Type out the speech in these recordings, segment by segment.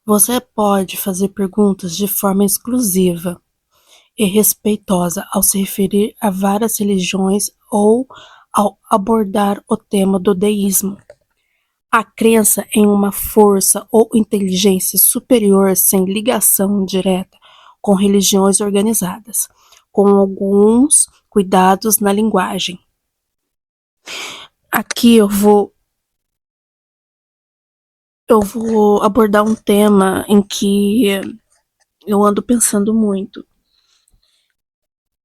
Você pode fazer perguntas de forma exclusiva e respeitosa ao se referir a várias religiões ou ao abordar o tema do deísmo. A crença em uma força ou inteligência superior sem ligação direta com religiões organizadas, com alguns cuidados na linguagem. Aqui eu vou abordar um tema em que eu ando pensando muito.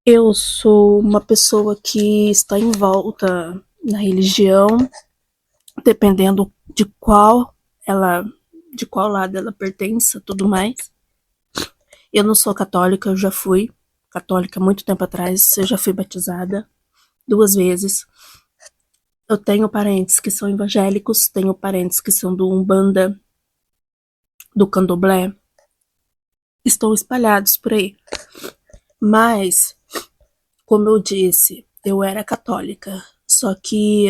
Eu sou uma pessoa que está em volta na religião, dependendo de qual lado ela pertence, tudo mais. Eu não sou católica, eu já fui católica muito tempo atrás, eu já fui batizada 2 vezes. Eu tenho parentes que são evangélicos, tenho parentes que são do Umbanda, do Candomblé, estão espalhados por aí. Mas, como eu disse, eu era católica, só que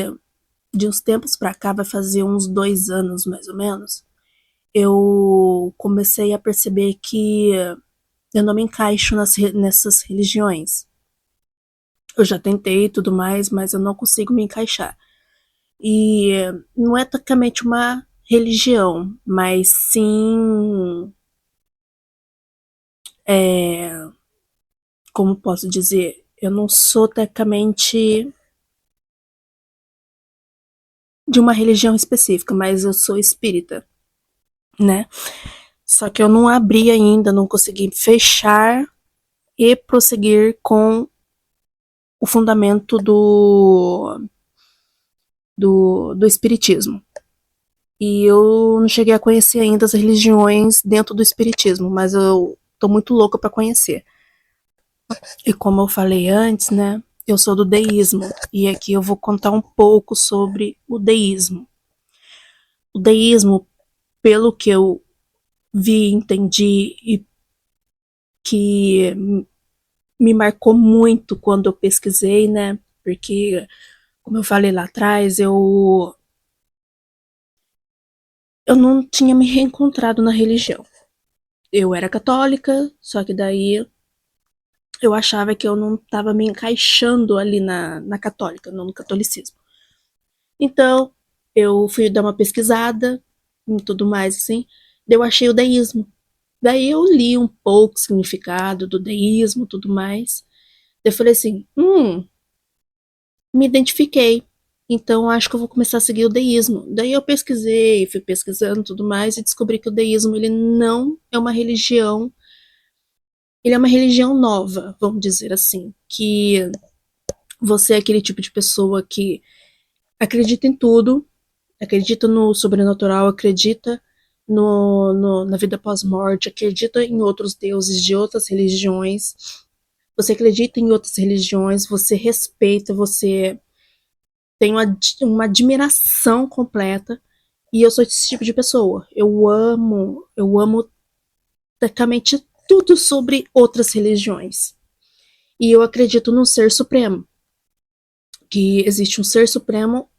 de uns tempos pra cá, vai fazer uns 2 anos mais ou menos, eu comecei a perceber que eu não me encaixo nessas religiões. Eu já tentei e tudo mais, mas eu não consigo me encaixar. E não é tecnicamente uma religião, mas sim, é, como posso dizer, eu não sou tecnicamente de uma religião específica, mas eu sou espírita, né? Só que eu não abri ainda, não consegui fechar e prosseguir com o fundamento do espiritismo. E eu não cheguei a conhecer ainda as religiões dentro do espiritismo, mas eu tô muito louca para conhecer. E como eu falei antes, né, eu sou do deísmo e aqui eu vou contar um pouco sobre o deísmo. O deísmo, pelo que eu vi, entendi e que me marcou muito quando eu pesquisei, né? Porque, como eu falei lá atrás, eu não tinha me reencontrado na religião. Eu era católica, só que daí eu achava que eu não estava me encaixando ali na católica, no catolicismo. Então, eu fui dar uma pesquisada e tudo mais, assim, daí eu achei o deísmo. Daí eu li um pouco o significado do deísmo e tudo mais. Daí eu falei assim, me identifiquei. Então acho que eu vou começar a seguir o deísmo. Daí eu pesquisei, fui pesquisando tudo mais e descobri que o deísmo ele não é uma religião, ele é uma religião nova, vamos dizer assim, que você é aquele tipo de pessoa que acredita em tudo, acredita no sobrenatural, acredita na vida pós-morte, acredita em outros deuses de outras religiões, você acredita em outras religiões, você respeita, você tem uma admiração completa. E eu sou esse tipo de pessoa. Eu amo praticamente tudo sobre outras religiões. E eu acredito num ser supremo, que existe um ser supremo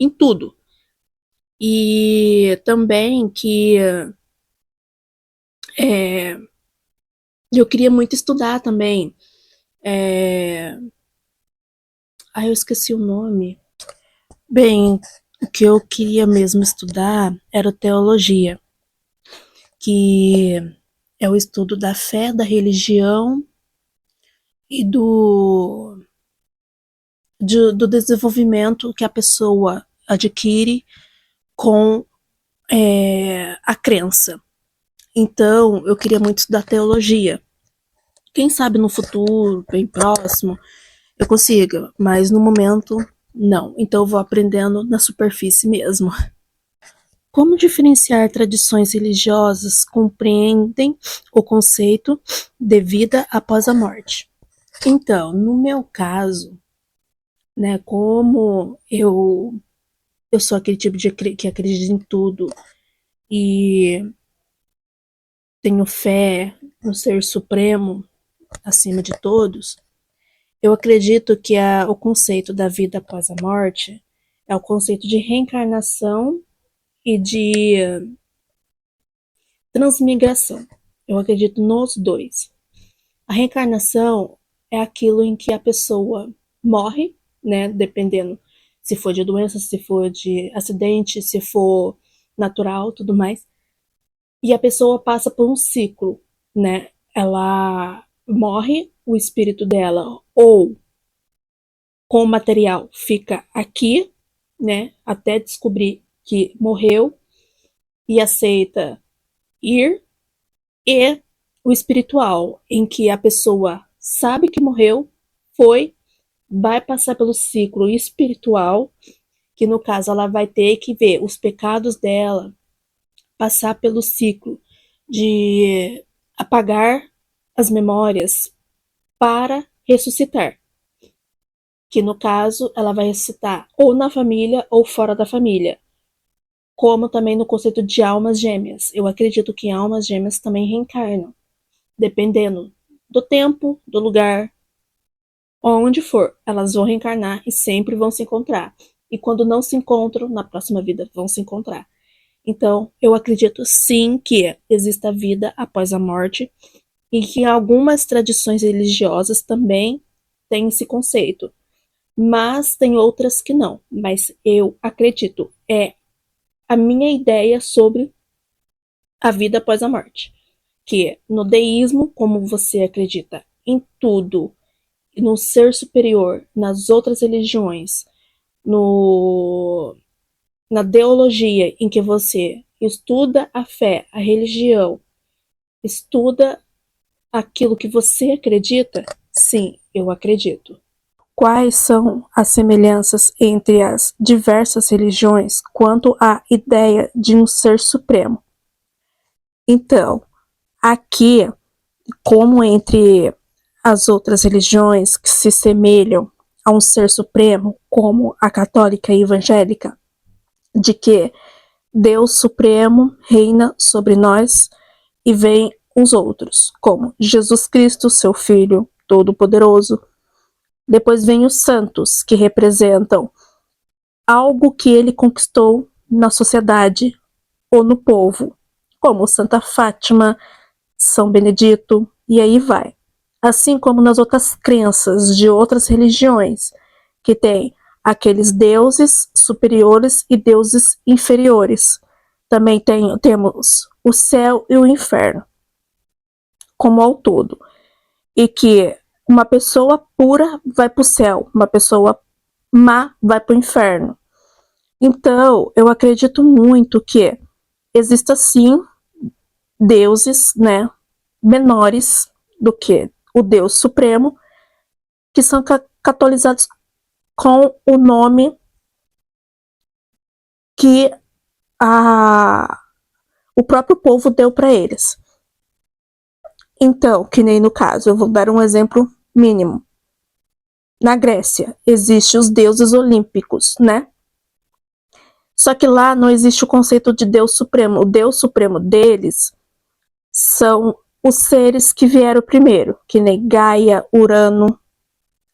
em tudo. E também que é, eu queria muito estudar também. É, eu esqueci o nome. Bem, o que eu queria mesmo estudar era teologia, que é o estudo da fé, da religião e do desenvolvimento que a pessoa adquire com a crença. Então, eu queria muito estudar teologia. Quem sabe no futuro, bem próximo, eu consiga, mas no momento, não. Então, eu vou aprendendo na superfície mesmo. Como diferenciar tradições religiosas compreendem o conceito de vida após a morte? Então, no meu caso, né, como eu sou aquele tipo que acredita em tudo e tenho fé no ser supremo acima de todos, eu acredito que o conceito da vida após a morte é o conceito de reencarnação e Transmigração. Eu acredito nos dois. A reencarnação é aquilo em que a pessoa morre, né? Dependendo se for de doença, se for de acidente, se for natural, tudo mais. E a pessoa passa por um ciclo, né? Ela morre, o espírito dela ou com o material fica aqui, né? Até descobrir que morreu e aceita ir, e o espiritual, em que a pessoa sabe que morreu, foi, vai passar pelo ciclo espiritual, que no caso ela vai ter que ver os pecados dela, passar pelo ciclo de apagar as memórias para ressuscitar. Que no caso ela vai ressuscitar ou na família ou fora da família. Como também no conceito de almas gêmeas. Eu acredito que almas gêmeas também reencarnam, dependendo do tempo, do lugar, onde for, elas vão reencarnar e sempre vão se encontrar. E quando não se encontram, na próxima vida vão se encontrar. Então, eu acredito sim que exista vida após a morte e que algumas tradições religiosas também têm esse conceito. Mas tem outras que não. Mas eu acredito. É a minha ideia sobre a vida após a morte. Que no deísmo, como você acredita em tudo, no ser superior, nas outras religiões, no, na teologia em que você estuda a fé, a religião, estuda aquilo que você acredita, sim, eu acredito. Quais são as semelhanças entre as diversas religiões quanto à ideia de um ser supremo? Então, aqui, como entre as outras religiões que se semelham a um ser supremo, como a católica e evangélica, de que Deus Supremo reina sobre nós e vem os outros, como Jesus Cristo, seu Filho Todo-Poderoso. Depois vem os santos, que representam algo que ele conquistou na sociedade ou no povo, como Santa Fátima, São Benedito, e aí vai. Assim como nas outras crenças de outras religiões, que tem aqueles deuses superiores e deuses inferiores. Também temos o céu e o inferno, como ao todo. E que uma pessoa pura vai para o céu, uma pessoa má vai para o inferno. Então, eu acredito muito que exista sim deuses, né, menores do que o Deus Supremo, que são catolizados com o nome que o próprio povo deu para eles. Então, que nem no caso, eu vou dar um exemplo mínimo. Na Grécia, existem os deuses olímpicos, né? Só que lá não existe o conceito de Deus Supremo. O Deus Supremo deles são os seres que vieram primeiro, que nem Gaia, Urano,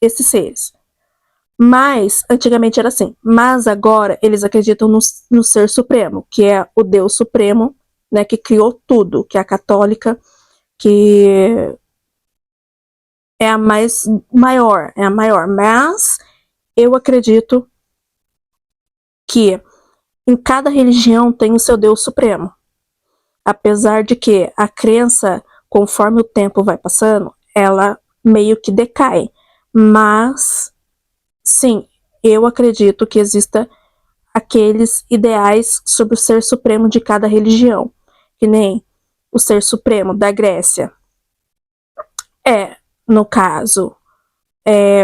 esses seres. Mas, antigamente era assim. Mas agora eles acreditam no Ser Supremo, que é o Deus Supremo, né, que criou tudo, que é a católica, que é a maior. Mas eu acredito que em cada religião tem o seu Deus Supremo. Apesar de que a crença, conforme o tempo vai passando, ela meio que decai. Mas, sim, eu acredito que exista aqueles ideais sobre o ser supremo de cada religião. Que nem o ser supremo da Grécia no caso,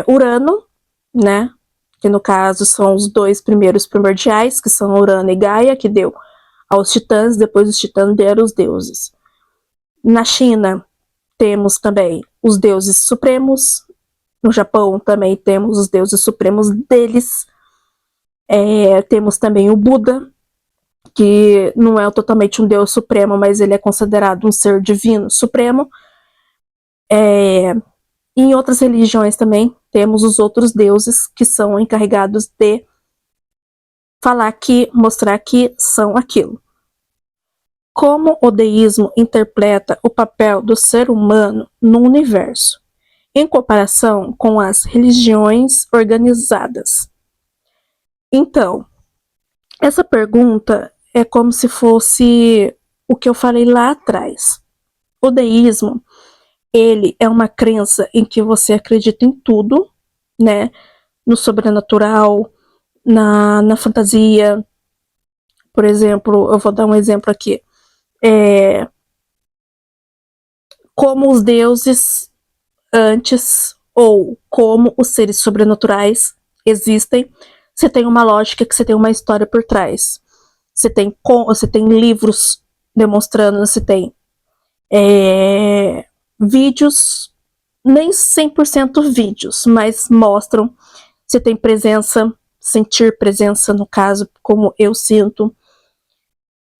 Urano, né? Que no caso são os dois primeiros primordiais, que são Urano e Gaia, que deu aos titãs, depois os titãs deram os deuses. Na China, temos também os deuses supremos. No Japão também temos os deuses supremos deles. Temos também o Buda, que não é totalmente um deus supremo, mas ele é considerado um ser divino supremo. Em outras religiões também temos os outros deuses que são encarregados de falar que, mostrar que são aquilo. Como o deísmo interpreta o papel do ser humano no universo, em comparação com as religiões organizadas? Então, essa pergunta é como se fosse o que eu falei lá atrás. O deísmo, ele é uma crença em que você acredita em tudo, né? No sobrenatural, na fantasia. Por exemplo, eu vou dar um exemplo aqui. Como os deuses antes, ou como os seres sobrenaturais existem, você tem uma lógica, que você tem uma história por trás. Você tem livros demonstrando, você tem vídeos, nem 100% vídeos, mas mostram. Você tem presença, sentir presença, no caso, como eu sinto.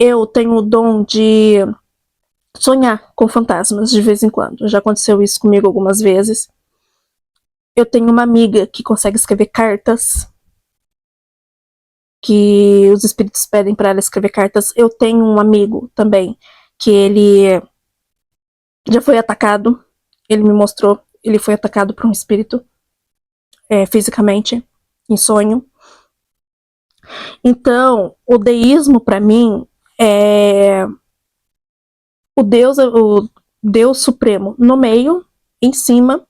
Eu tenho o dom de sonhar com fantasmas de vez em quando. Já aconteceu isso comigo algumas vezes. Eu tenho uma amiga que consegue escrever cartas, que os espíritos pedem para ela escrever cartas. Eu tenho um amigo também que ele já foi atacado. Ele me mostrou. Ele foi atacado por um espírito, fisicamente, em sonho. Então, o deísmo para mim é o Deus Supremo no meio, em cima,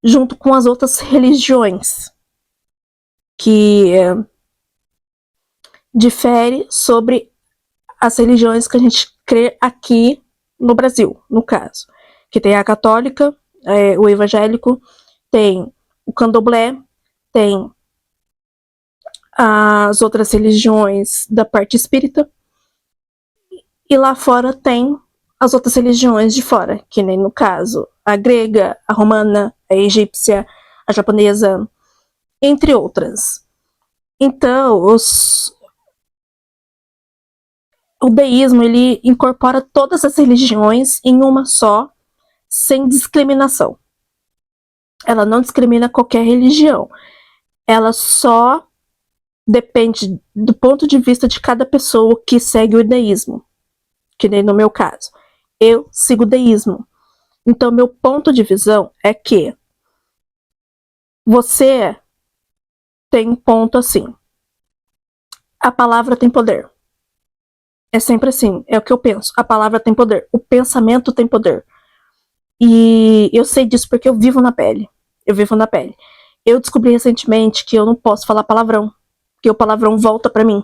junto com as outras religiões, que difere sobre as religiões que a gente crê aqui no Brasil, no caso. Que tem a católica, o evangélico, tem o candomblé, tem as outras religiões da parte espírita, e lá fora tem as outras religiões de fora, que nem no caso a grega, a romana, a egípcia, a japonesa, entre outras. Então, o deísmo, ele incorpora todas as religiões em uma só, sem discriminação. Ela não discrimina qualquer religião. Ela só depende do ponto de vista de cada pessoa que segue o deísmo. Que nem no meu caso. Eu sigo o deísmo. Então, meu ponto de visão é que você tem um ponto assim. A palavra tem poder. É sempre assim, é o que eu penso. A palavra tem poder. O pensamento tem poder. E eu sei disso porque eu vivo na pele. Eu vivo na pele. Eu descobri recentemente que eu não posso falar palavrão. Porque o palavrão volta pra mim.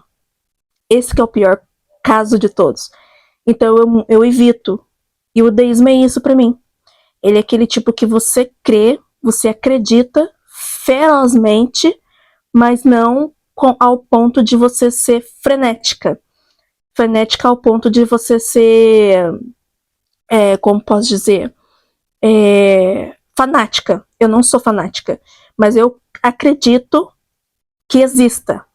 Esse que é o pior caso de todos. Então eu evito. E o deísmo é isso pra mim. Ele é aquele tipo que você crê, você acredita ferozmente, mas não ao ponto de você ser frenética. Frenética ao ponto de você ser, como posso dizer, fanática. Eu não sou fanática, mas eu acredito que exista.